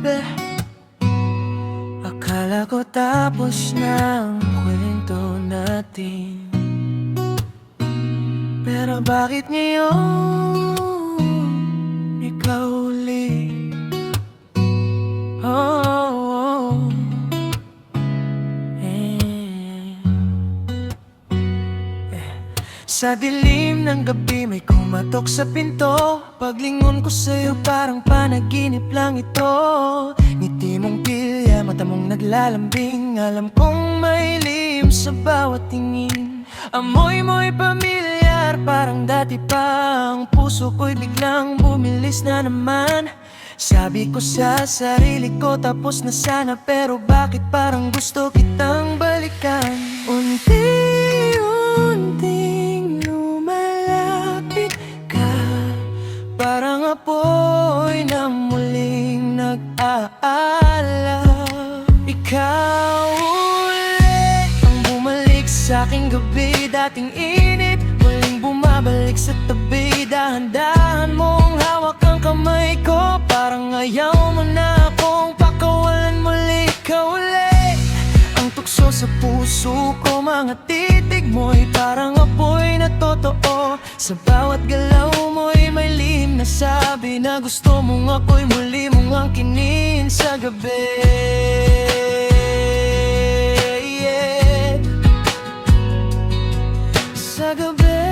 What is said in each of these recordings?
gabi. Akala ko tapos na ang kwento natin, pero bakit ngayon ikaw uli? Oh, Sa dilim ng gabi may kumatok sa pinto. Paglingon ko sa'yo parang panaginip lang ito. Ngiti mong pilya, mata mong naglalambing. Alam kong may lim sa bawat tingin. Amoy mo'y pamilyar, parang dati pa. Ang puso ko'y biglang bumilis na naman. Sabi ko sa sarili ko tapos na sana, pero bakit parang gusto kitang balikan? Unti-unting lumalapit ka, parang apoy na muling nag-aalab. Ikaw ulit ang bumalik sa aking gabi. Dating init, muling bumabalik sa tabi. Dahan-dahan mong hawak ang kamay ko, parang ayaw mo na akong pakawalan muli. Ikaw ulit ang tukso sa puso ko. Mga titig mo'y parang apoy na totoo. Sa bawat galaw mo'y may lihim na sabi na gusto mong ako'y muli mong angkinin sa gabi. Sa gabi,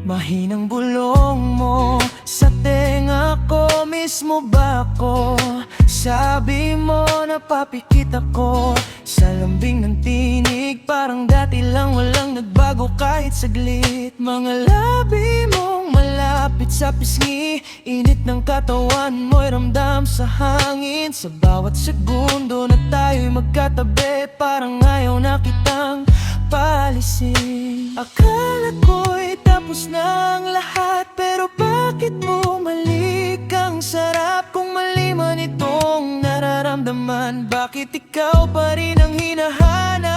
mahinang bulong mo sa tenga ko. Mismo ba ako? Sabi mo napapikit ako sa lambing ng tinig. Parang dati lang, walang nagbago kahit saglit. Mga labi mong malapit sa pisngi. Init ng katawan mo'y ramdam sa hangin. Sa bawat segundo na tayo'y magkatabi, parang ayaw na kitang paalisin. Akala ko'y tapos na ang lahat, pero bakit bumalik? Ang sarap kung mali man itong nararamdaman. Bakit ikaw pa rin ang hinahanap?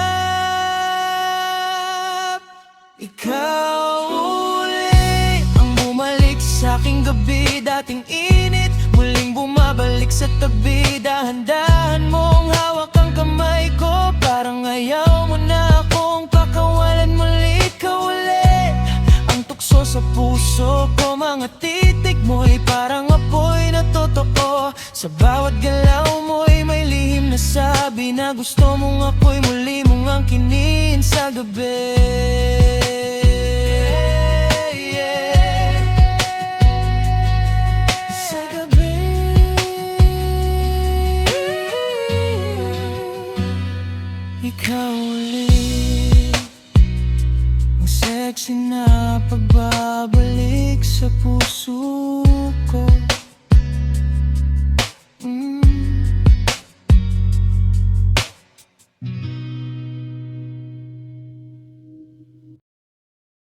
Ikaw uli ang bumalik sa aking gabi. Dating init, muling bumabalik sa tabi. Dahan-dahan mong hawak ang kamay ko, parang ayaw mo na akong pakawalan muli. Ikaw ulit ang tukso sa puso ko. Mga titig mo'y parang apoy na totoo. Sa bawat galaw mo'y may lihim na sabi na gusto mong ako'y muli mong angkinin sa gabi. Sa gabi, ikaw ulit ang sexy na pagbabalik sa puso ko.